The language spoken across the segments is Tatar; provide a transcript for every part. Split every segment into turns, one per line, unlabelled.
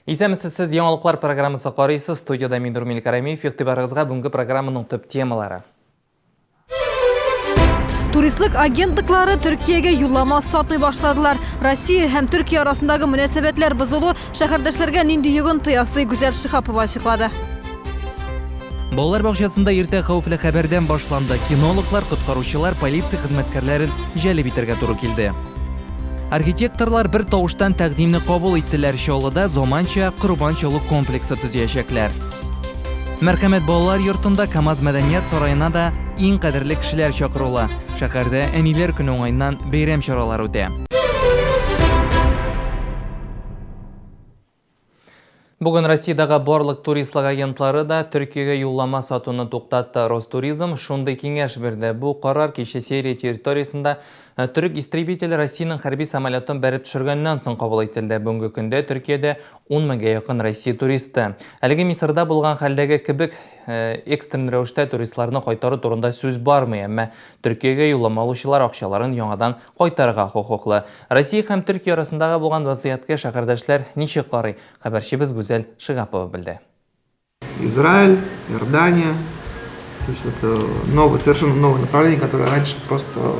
Исәмісіз сіз яңалықлар программасы қарайсыз. Студияда мен Нұрмел Карамиев. Иқтибарыңызға бүгінгі программаның төп темалары.
Туристлік агентліклары Түркияге юллама сатмай башладылар. Россия һәм Түркия арасындағы мөнәсәбәтләр бозылу шәһәрдәшләргә нинди йогынтыясы Гүзәл Шихапова ачыклады.
Балалар бақшасында иртә хәвефле хәбәрдән башланды. Кинологлар, коткаручылар, полиция хезмәткәрләрен җәлеп итәргә туры килде. Архитекторлар бер тавыштан тәкъдимне кабул иттеләр. Чаллыда заманча Корбан чалу комплексы төзәячәкләр. Мәрхәмәт балалар йортында КамАЗ мәдәният сараена да иң кадерле кешеләр чакырыла. Шәһәрдә әниләр көне уңайыннан бәйрәм чаралары үтә. Бүген Россиядагы барлык туристлык агентлары да Төркиягә юллама сатуны туктатты. Ростуризм шундый киңәш бирде. Бу карар кичә Сирия территориясендә Түрк истребителе Россиянең хәрби самолетын бәреп төшергәннән соң кабул ителде. Бүгенге көндә Төркиядә 10 меңгә якын Россия туристы. Әлеге Мисырда булган хәлдәге кебек экстрен рәвештә туристларны кайтару турында сүз бармый, әмма Төркиягә юллама алучылар акчаларын яңадан кайтарырга хокуклы. Россия һәм Төркия арасындагы булган вазгыятка шәһәрдәшләр ничек карый? Хәбәрчебез Гүзәл Шихапова белде.
Израиль, Иордания, то есть это совершенно новое направление, которое раньше просто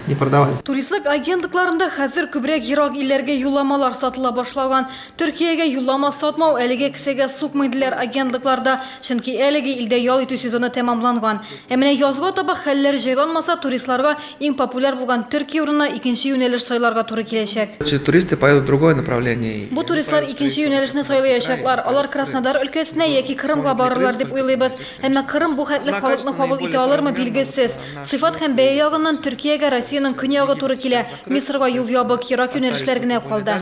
не продавали.
Туристлык агентлыкларында хәзер күбрәк ерак илләргә юлламалар сатыла башлаган. Төркиягә юллама сатмау әлеге кесәгә сукмыйдылар агентлыкларда, чөнки әлеге илдә ял итү сезоны тәмамланган. Ә менә язга таба хәлләр җайланмаса, туристларга иң популяр булган Төркия урынына икенче юнәлеш сайларга туры киләчәк.
Туристы поедут в другое направление.
Бу туристлар икенче юнәлешне сайлаячаклар. Алар Краснодар өлкәсенә яки Крымга барырлар дип уйлыйбыз. Әмма Крым бу хәтле халыкны кабул итә алырмы билгесез. Сыйфат һәм бәя ягыннан Төркиягә Россиянең көньягы туры килә. Мисырга юл ябык, ерак юнәлешләр генә калды.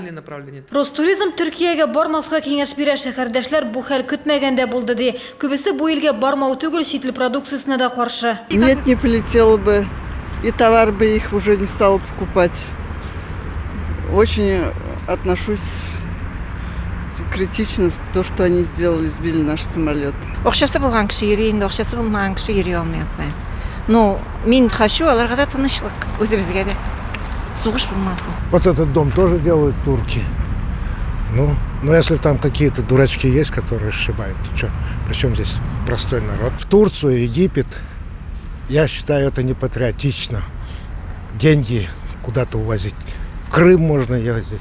Ростуризм Төркиягә бармаска киңәш бирә. Шәһәрдәшләр бу хәл көтмәгәндә булды ди. Күбесе бу илгә бармау түгел, чит ил продукциясенә дә каршы.
Нет, не полетел бы. И товар бы их уже не стал покупать. Очень отношусь критично то, что они сделали, сбили наш самолет.
Акчасы булган кеше йөри, инде акчасы булмаган кеше йөри алмый. Но мин хочу, аларга да тынычлык, үзебезгә дә. Сугыш булмасын.
Вот этот дом тоже делают турки. Ну, если там какие-то дурачки есть, которые сшибают, то что? Причем здесь простой народ? В Турцию, Египет, я считаю, это не патриотично. Деньги куда-то увозить. В Крым можно ездить,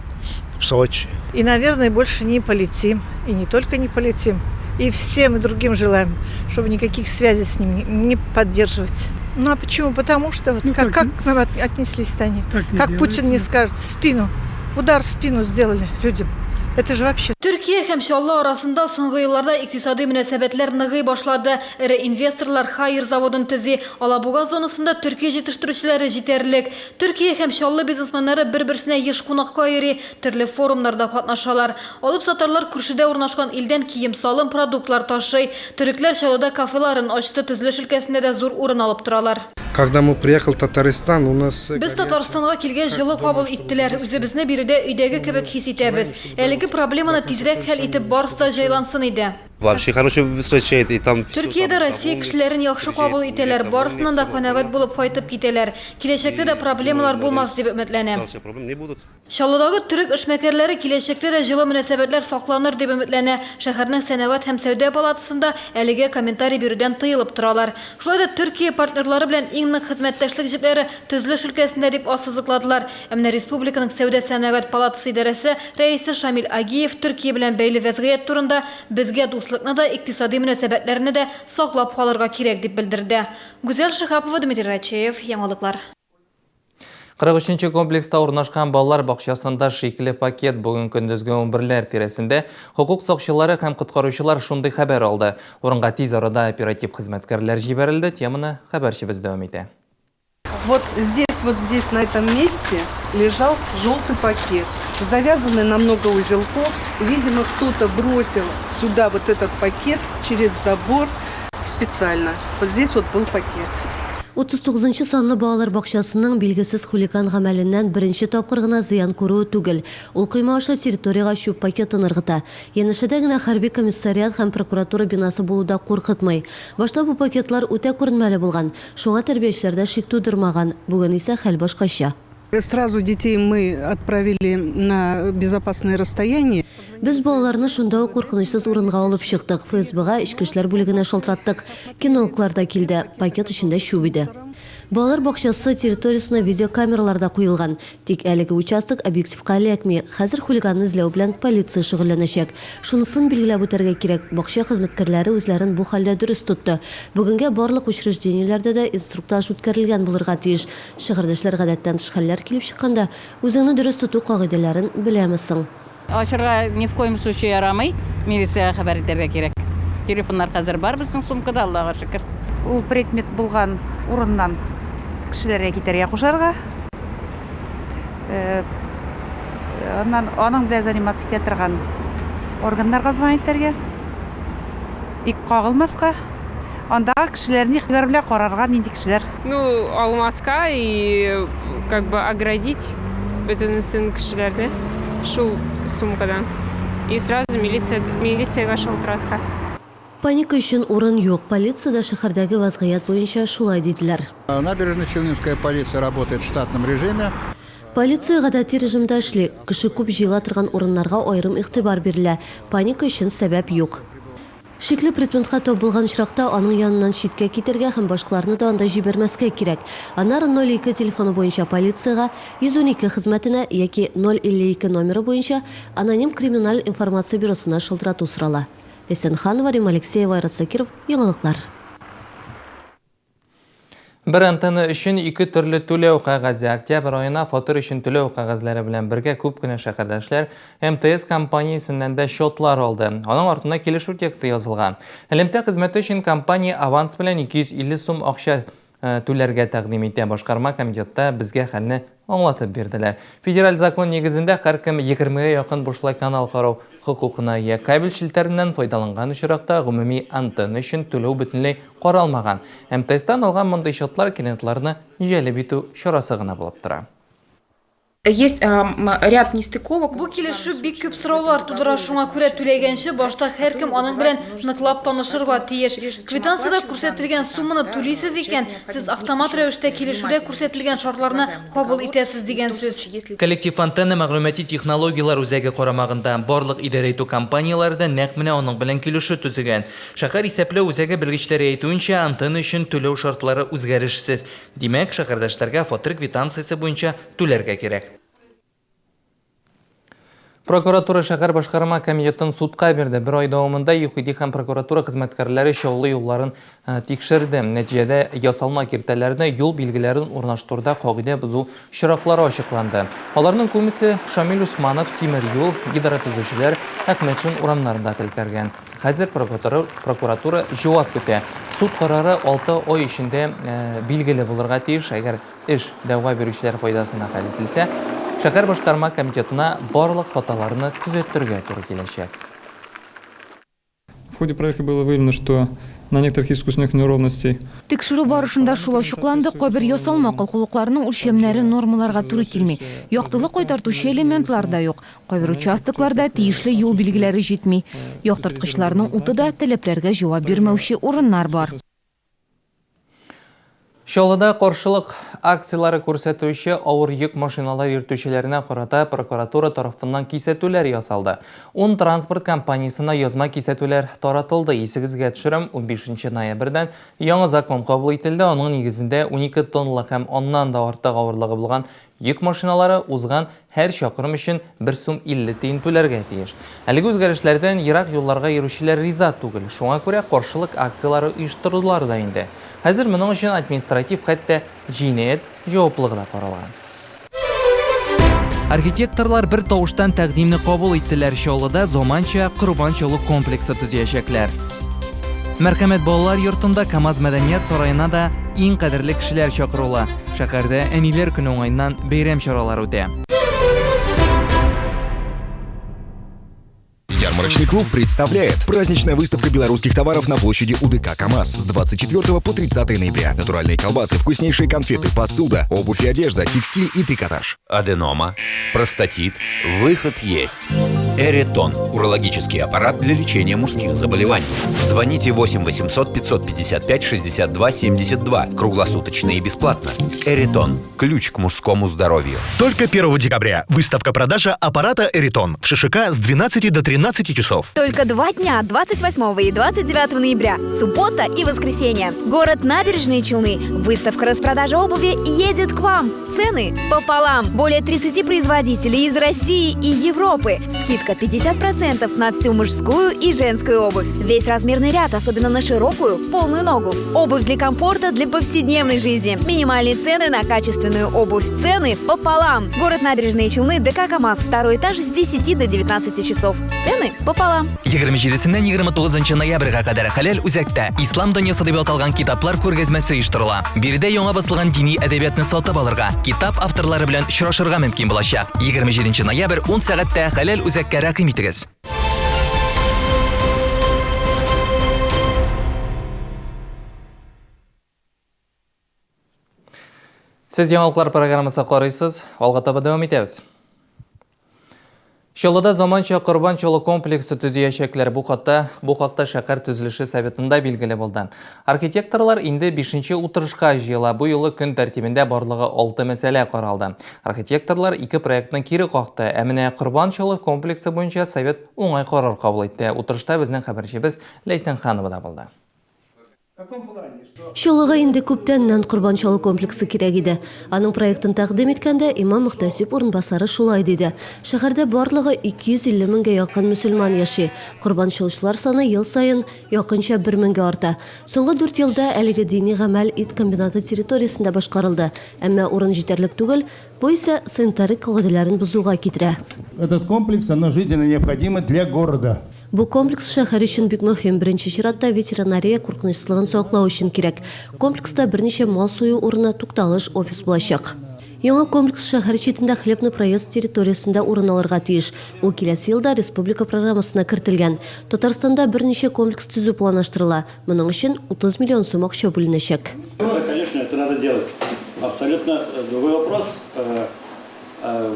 в Сочи.
И, наверное, больше не полетим. И не только не полетим. И всем и другим желаем, чтобы никаких связей с ним не поддерживать. Ну а почему? Потому что вот как к нам отнеслись-то они? Как Путин не скажет, удар в спину сделали людям. Это же вообще...
Төркия һәм Чаллы арасында соңгы елларда икътисади мөнәсәбәтләр ныгый башлады. Ире инвесторлар Хайыр заводын төзи. Алабуга зонасында Төркия җитештерүчеләре җитәрлек. Төркия һәм Чаллы бизнесменнары бер-берсенә еш кунакка йөри, төрле форумнарда катнашалар. Алып сатарлар күршедә урнашкан илдән кием салым продуктлар ташый. Төрекләр Чаллыда кафеларын ачты, Төзелеш өлкәсендә дә зур урын алып торалар.
Когда мы приехали в Татарстан, у нас...
Без Татарстанга килгән җылы кабул иттеләр. Үзебезне биредә өйдәге кебек хис итәбез. Әлеге проблеманы тизрәк хәл итеп барысы да җайлансын иде.
Вообще хорошо встречает, и там...
Төркиядә Россия кешеләрен яхшы кабул итәләр, барысыннан да канәгать булып кайтып китәләр. Киләчәктә дә проблемалар булмас дип өметләнәм. Чаллыдагы төрек эшмәкәрләре киләчәктә дә җылы мөнәсәбәтләр сакланыр дип өметләнә. Шәһәрнең сәнәгать һәм сәүдә палатасында әлегә комментарий бирүдән тыелып торалар. Шулай да Төркия партнерлары белән иң нык хезмәттәшлек җепләре Төзелеш өлкәсендә дип ассызыкладылар. Әмма республиканың сәүдә сәнәгать палатасы идарәсе рәисе Шамил Агиев Төркия белән бәйле вазгыять турында безгә дуслыкны да, икътисади мөнәсәбәтләрне дә саклап калырга кирәк дип белдерде. Гүзәл Шихапова, Дмитрий Рачеев, Яңалыклар.
43-нче комплекста урнашкан балалар бакчасында шикле пакет бүген көндезге 11ләр тирәсендә хукук сакчылары һәм коткаручылар шундый хәбәр алды. Урынга тиз арада оператив хезмәткәрләр җибәрелде. Теманы хәбәрчебез дәвам итә.
Вот здесь, на этом месте лежал желтый пакет, завязанный на много узелков. Видимо, кто-то бросил сюда вот этот пакет через забор специально. Вот здесь вот был пакет.
39 санлы балалар бакчасының билгесез хулиган гамәленнән беренче тапкыр гына зыян күрүе түгел. Ул койма аша территорияга чүп пакетын ыргыта. Янәшәдә генә хәрби комиссариат һәм прокуратура бинасы булуда куркытмый. Башта бу пакетлар үтә күренмәле булган. Шуңа тәрбиячеләрдә шик тудырмаган. Бүген исә хәл башкача.
Сразу детей мы отправили на безопасное расстояние.
Біз балаларны шунда ук куркынычсыз урынга алып чыктык. ФСБга ички эшләр бүлегенә шалтыраттык. Кинологлар да килде. Пакет ичендә шуб иде. Балалар бакчасы территориясына видеокамераларда куелган. Тик әлеге участок объективка эләкми. Хәзер хулиганны эзләү белән полиция шөгыльләнәчәк. Шунысын билгеләп үтәргә кирәк. Бакча хезмәткәрләре үзләрен бу хәлдә дөрес тотты. Бүгенгә барлык учреждениеләрдә дә инструктаж үткәрелгән булырга тиеш. Шәһәрдәшләр гадәттән тыш хәлләр килеп чыкканда, үзеңне дөрес тоту кагыйдәләрен беләмесең.
Ашырга ни в коем случае ярамый. Милиция хәбәр итәргә кирәк. Телефоннар хәзер бар безнең сумкада, Аллага шөкер.
Ул предмет булган урыннан кешеләргә китәргә кушарга. Аның белән заниматься итә торган органнарга звонить итәргә. И кагылмаска. Андагы кешеләрне игътибар белән карарга нинди кешеләр.
Алмаска и как бы оградить бөтенесен кешеләрне шул сумкадан. И сразу милициягә шалтыратка.
Паника өчен урын юк. Полициядә шәһәрдәге вазгыять буенча шулай диделәр.
Набережно-Челнинская полиция работает в штатном режиме.
Полиция гадәти режимда эшли. Кеше күп җыела торган урыннарга аерым игътибар бирелә. Паника өчен сәбәп юк. Шикле предметка тап булган очракта аның яныннан читкә китәргә һәм башкаларны да анда җибәрмәскә кирәк. Аннары 02 телефоны буенча полициягә, 112 хезмәтенә яки 052 номеры буенча аноним криминаль информация бюросына шылтырату сорала. Эсенханова, Рим Алексеева, Айрат Закиров, яңалыклар.
Бір антенна үшін 2 төрле түләү кәгазе октябрь айына фатир үшін түләү кәгазьләре белән бергә күп кенә шәһәрдәшләр МТС компаниясеннән дә счетлар алды. Аның артына килешү тексты язылган. Элемтә хезмәте өчен компания аванс белән 250 сум акча түләргә тәкъдим итә. Башкарма комитетта безгә хәлне аңлатып бирделәр. Федераль закон нигезендә һәркем 20-гә якын бушлай канал карау хукукына ия. Кабель шилтәреннән файдаланган очракта гомуми антенна өчен түләү бөтенләй каралмаган. МТСтан алган мондый счетлар клиентларны җәлеп итү чарасы гына булып тора.
Есть ряд нестыковок.
Бу килешү бик күп сораулар тудыра, шуңа күрә түләгәнче башта һәркем аның белән ныклап танышырга тиеш. Квитанциядә күрсәтелгән сумманы түлисез икән, сез автомат рәвештә килешүдә күрсәтелгән шартларны кабул итәсез дигән сүз.
Коллектив антенна мәгълүмати технологиялар үзәге карамагында барлык идарә итү компанияләрдә нәкъ менә аның белән килешү төзегән. Шәһәр исәпләү үзәге белгечләре әйтүенчә, антенна өчен түләү шартлары үзгәрешсез. Димәк, шәһәрдәшләргә фатир квитанциясе буенча түләргә кирәк. Прокуратура шәһәр башкарма комитетын судка бирде. Бер ай дәвамында ЮХИДИ һәм прокуратура хезмәткәрләре чаллы юлларын тикшерде. Нәтиҗәдә ясалма киртәләрне, юл билгеләрен урнаштыруда кагыйдә бузу чираклары ачыкланды. Аларның күбесе Шамил Усманов тимер юл, гидротөзүчеләр, Әхмәтшин урамнарында телкәргән. Хәзер прокуратура җавап көтә. Суд карары 6 ай эчендә билгеле булырга тиеш. Әгәр эш дәва бирүчеләр файдасына хәл ителсә, шәһәр башкарма комитетына барлык хаталарны төзәтергә туры киләчәк.
В ходе проверки было выявлено, что на некоторых искусственных неровностей.
Тикшерү барышында шулай чукланды, кайбер ясалма кылкулыкларның үлчәмнәре нормаларга туры килми. Яктылык кайтартучы элементлар да юк. Кайбер участокларда тиешле юл билгеләре җитми. Яктырткычларның уты да таләпләргә җавап бирмәүче урыннар бар.
Чаллыда каршылык акциялары күрсәтүче авыр йөк машиналар йөртүчеләренә карата прокуратура тарафыннан кисәтүләр ясалды. 10 транспорт компаниясына язма кисәтүләр таратылды. Исегезгә төшерәм, 15 ноябрьдән яңа закон кабул ителде. Аның нигезендә 12 тонналык һәм оннан да артык авырлыгы булган йөк машиналары узган һәр чакрым өчен 1 сум 50 тиен түләргә тиеш. Әлеге үзгәрешләрдән ерак юлларга йөрүчеләр риза түгел. Шуңа күрә каршылык акциялары оештырдылар да инде. Хәзер моның өчен административ хәтта җинаять җаваплылыгы да каралган. Архитекторлар бер тавыштан тәкъдимне кабул иттеләр. Чаллыда заманча Корбан чалу комплексы төзәячәкләр. Мәрхәмәт балалар йортында КамАЗ мәдәният сараена да иң кадерле кешеләр чакырыла. Шәһәрдә әниләр көне уңайыннан бәйрәм чаралары үтә.
Ярмарочный клуб представляет праздничная выставка белорусских товаров на площади УДК КамАЗ с 24 по 30 ноября. Натуральные колбасы, вкуснейшие конфеты, посуда, обувь и одежда, текстиль и трикотаж.
Аденома, простатит, выход есть.
Эритон – урологический аппарат для лечения мужских заболеваний. Звоните 8 800 555 62 72. Круглосуточно и бесплатно. Эритон – ключ к мужскому здоровью.
Только 1 декабря. Выставка-продажа аппарата Эритон в ШШК с 12 до 13 часов.
Только 2 дня, 28 и 29 ноября, суббота и воскресенье. Город Набережные Челны. Выставка распродажи обуви едет к вам. Цены пополам. Более 30 производителей из России и Европы. Скидка 50% на всю мужскую и женскую обувь. Весь размерный ряд, особенно на широкую, полную ногу. Обувь для комфорта, для повседневной жизни. Минимальные цены на качественную обувь. Цены пополам. Город Набережные Челны, ДК КамАЗ, 2 этаж с 10 до 19 часов. Цены пополам.
27-нен 29 ноябрьга кадәр хәләл үзәктә ислам дөньясы дип аталган китаплар күргәзмәсе оештырыла. Биредә яңа басылган дини әдәбиятны сатып алырга, китап авторлары белән очрашырга мөмкин булачак. 27 ноябрь 10 сәгатьтә хәләл үзәккә рәкым итегез.
Сіз яңалыклар программасы карыйсыз, алга таба дәвам итәбез. Чаллыда заманча Корбан чолы комплексы төзүячәкләр бу хакта шәһәр төзелеше советында билгеле булды. Архитекторлар инде 5-нче утырышка җыела. Бу юлы көн тәртибендә барлыгы 6 мәсьәлә каралды. Архитекторлар 2 проектны кире какты. Ә менә Корбан чолы комплексы буенча совет уңай карар кабул итте. Утырышта безнең хәбәрчебез Ләйсән Ханова да булды.
Чолыга инде күптәннән Корбан чолы комплексы кирәк иде. Аның проектын тәкъдим иткәндә имам Мөхтәсиб урынбасары шулай диде. Шәһәрдә барлыгы 250 меңгә якын мөселман яши. Корбан чолучылар саны ел сайын якынча 1 меңгә арта. Соңгы 4 елда әлеге дини гамәл ит комбинаты территориясендә башкарылды. Әмма урын җитәрлек түгел, бу исә санитарик кагыйдәләрен бузуга китерә.
Этот комплекс оно жизненно необходимо для города.
Бу комплекс шәһәр өчен бик мөһим. Беренче чиратта ветеринария куркынычсызлыгын саклау өчен кирәк. Комплекста берничә мал суyu урыны, тукталыш, офис булачак. Яңа комплекс шәһәр читендә хлебный проезд территориясендә урын алырга тиеш. Ул киләсе елда республика программасына кертелгән. Татарстанда берничә комплекс төзү планлаштырыла. Моның өчен 30 миллион сум акча бүленәчәк.
Конечно, это надо делать. Абсолютно другой вопрос.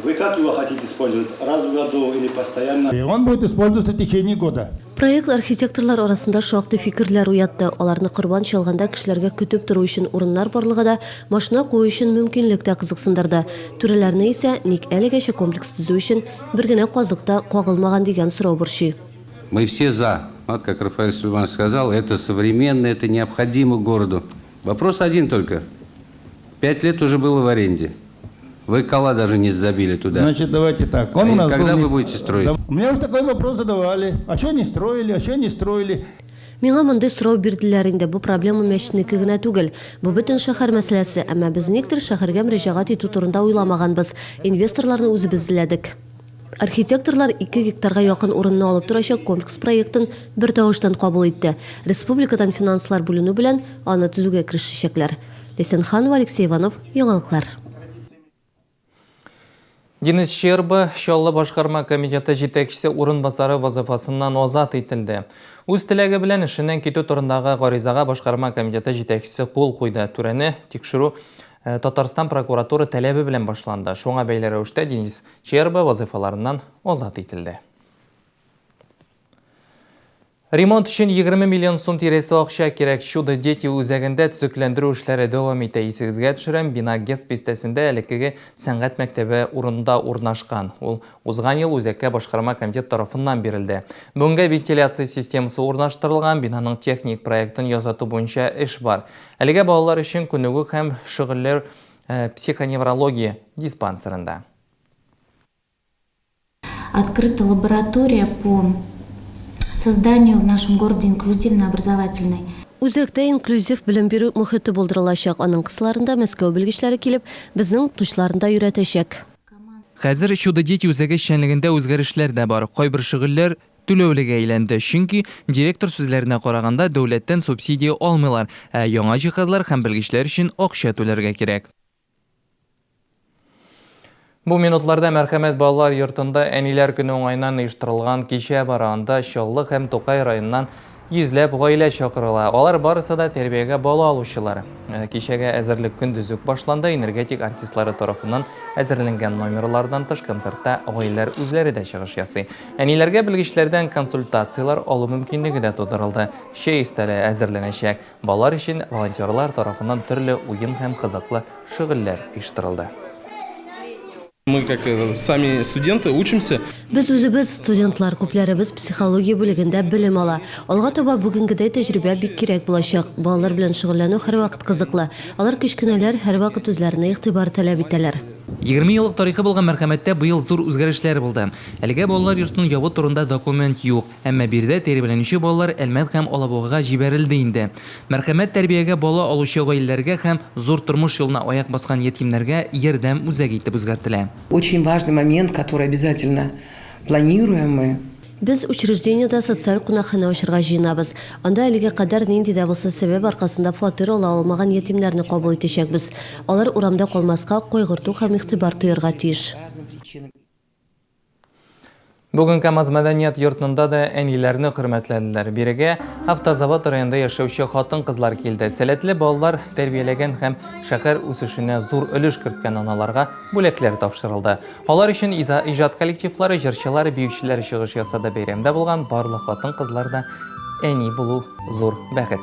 Вы как его хотите использовать? Раз в году или постоянно?
И он будет использоваться в течение года.
Проект архитекторлар арасында шактый фикерләр уятты. Аларны Корбан чалганда кешеләргә көтүп тору өчен урыннар барлыгы да, машина кую өчен мөмкинлек тә кызыксындырды. Түрәләрне исә ник әлегәчә комплекс төзү өчен бер генә казыкта кагылмаган дигән сорау борчый.
Мы все за. Вот как Рафаэль Сулейманович сказал, это современно, это необходимо городу. Вопрос один только. 5 лет уже было в аренде. Вы кола даже не забили туда.
Значит, давайте так. Он у нас
когда
был...
вы будете строить?
Мне уже такой вопрос задавали. А что не строили, а что не строили?
Миңа мондай сорау бирделәр инде. Бу проблема мәчетнеке генә түгел. Бу бөтен шәһәр мәсьәләсе, әмма без никтер шәһәргә мөрәҗәгать итү турында уйламаганбыз. Инвесторларны үзебез эзләдек. Архитекторлар 2 гектарга якын урынны алып торачак комплекс проектын бер тавыштан кабул итте. Республикадан финанслар бүленү белән аны төзүгә киришәчәкләр. Ләйсән Ханова, Алексей Иванов, яңалыклар.
Денис Щерба, Чаллы башкарма комитеты җитәкчесе урынбасары вазифасыннан азат ителде. Үз теләге белән эшеннән китү турындагы гаризага башкарма комитеты җитәкчесе кул куйды. Түрәне тикшерү Татарстан прокуратура таләбе белән башланды. Шуңа бәйле рәвештә Денис Щерба вазифаларыннан азат ителде. Ремонт өчен 20 миллион сум тирәсе акча кирәк. Чудо дети үзәгендә төзекләндерү эшләре дәвам итә. Исегезгә төшерәм, бина Гест бистәсендә элеккеге сәнгать мәктәбе урынында урнашкан. Ул узган ел үзәккә башкарма комитет тарафыннан бирелде. Бүгенгә вентиляция системасы урнаштырылган, бинаның техник проектын ясату буенча эш бар. Әлегә балалар өчен күнегү һәм шөгыльләр психоневрология диспансерында.
Открыта лаборатория по созданию в нашем городе инклюзивно-образовательной.
Үзәктә инклюзив белем бирү мөхите булдырылачак. Аның кысаларында Мәскәү белгечләре килеп, безнең тучларында өйрәтәчәк.
Хәзер Чудо дети үзәге эшчәнлегендә үзгәрешләр дә бар. Кайбер шөгыльләр түләүлегә әйләнде. Чөнки директор сүзләренә караганда дәүләттән субсидия алмыйлар, ә яңа җиһазлар һәм белгечләр өчен акча түләргә кирәк. Бу минутларда Мәрхәмәт балалар йортында әниләр көне уңайнан оештырылган кичә баранда Чаллы һәм Тукай районнан
100ләп гаилә чакырыла. Алар барысы да тәрбиягә бала алучылар. Кичәгә әзерлек көндез үк башланды. Энергетик артистлары тарафыннан әзерленгән номерлардан тыш концертта гаиләләр үзләре дә чыгыш ясый. Әниләргә белгечләрдән консультациялар алу мөмкинлеге дә тудырылды. Шәй өстәле әзерләнәчәк. Балалар өчен волонтерлар тарафыннан төрле уен һәм кызыклы шөгыльләр оештырылды.
Мы, как сами студенты, учимся.
Без үзебез студентлар күпләребез психология бүлегендә белем ала. Алга таба бүгенгедәй тәҗрибә бик кирәк булачак. Балалар белән шөгыльләнү һәрвакыт кызыклы. Алар кечкенәләр һәрвакыт үзләренә игътибар таләп итәләр.
20 еллык тарихы булган мәрхәмәттә быел зур үзгәрешләр булды. Әлегә балалар йортын ябу турында документ юк, әмма биредә тәрбияләнүче балалар Әлмәт һәм Алабугага җибәрелде инде. Мәрхәмәт тәрбиягә бала алучы гаиләләргә һәм зур тормыш юлына аяк баскан ятимнәргә ярдәм үзәге итеп үзгәртелә.
Очень важный момент, который обязательно планируем мы.
Без учреждениедә социаль кунакхана ачарга җыенабыз. Анда әлегә кадәр нинди дә булса сәбәп аркасында фатир ала алмаган ятимнәрне кабул итәчәкбез. Алар урамда калмаска, кайгырту һәм игътибар тоярга тиеш.
Бүген КамАЗ мәдәният йортында да әниләрне хөрмәтләделәр. Бирегә Автозавод районында яшәүче хатын-кызлар килде. Сәләтле балалар тәрбияләгән һәм шәһәр үсешенә зур өлеш керткән аналарга бүләкләр тапшырылды. Алар өчен иҗат коллективлары, җырчылар, биючеләр чыгыш ясады. Бәйрәмдә булган барлык хатын-кызлар да әни булу зур бәхет.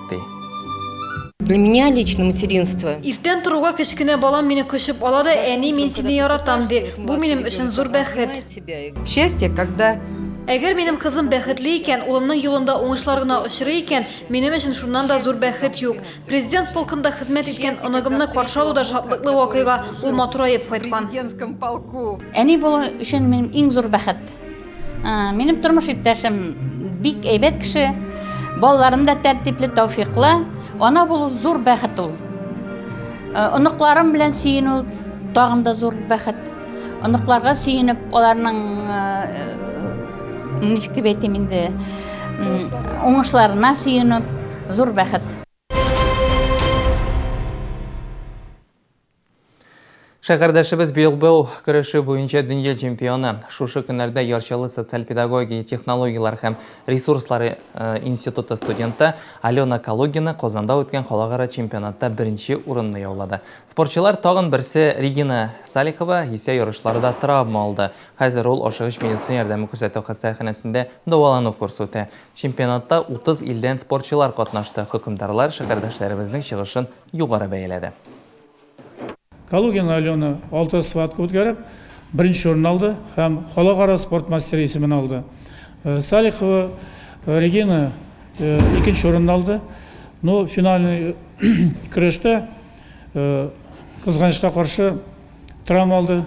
Для меня лично материнство.
Иртән торуга кечкенә балам мине көчеп ала да, әни, мин сине яратам ди. Бу минем өчен зур бәхет.
Счастье, когда
Әгәр минем кызым бәхетле икән, улымның юлында уңышлар гына очрый икән, минем өчен шуннан да зур бәхет юк. Президент полкында хезмәт иткән оныгымны каршы алуда шатлыклы вакыйга ул матураеп кайткан.
әни булу өчен минем иң зур бәхет. Минем тормыш иптәшем бик әйбәт кеше, балаларым да тәртипле, тауфиклы. Ана булу зур бәхет ул. Оныкларым белән сөенү тагын да зур бәхет. Оныкларга сөенеп, аларның ничек дип әйтим инде, уңышларына сөенеп, зур бәхет.
Шәһәрдәшебез Билбау көрәше буенча дөнья чемпионы. Шушы көннәрдә Ярчалы социаль педагогия, технологиялар һәм ресурслары институты студенты Алена Калугина Казанда үткән халыкара чемпионатта беренче урынны яулады. Спортчылар тагын берсе Регина Салихова исә ярышларда травма алды. Хәзер ул ашыгыч медицина ярдәме күрсәтү хастаханәсендә дәвалану курсы үтә. Чемпионатта 30 илдән спортчылар катнашты. Хөкемдарлар шәһәрдәшләребезнең чыгышын югары бәяләде.
Калугина Алена 6 схватка үткәреп, беренче урын алды һәм халыкара спорт мастері исемен алды. Салихова Регина икенче урын алды. Но финальный көрәштә кызганычка каршы травма алды.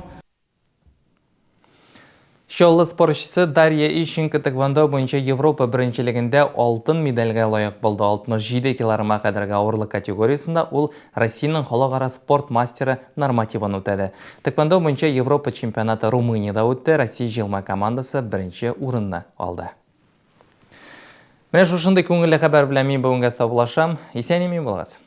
Шоллы спортчысы Дарья Ищенко тэквондо буенча Европа беренчелегендә алтын медальгә лаек булды. 67 килограммга кадәрге авырлык категориясында ул Россиянең халыкара спорт мастеры нормативын үтәде. Тэквондо буенча Европа чемпионаты Румыниядә үтте. Россия җыелма командасы беренче урынны алды. Менә шушындый күңелле хәбәр белән мин бүгенгә саулашам. Исән-имин булыгыз.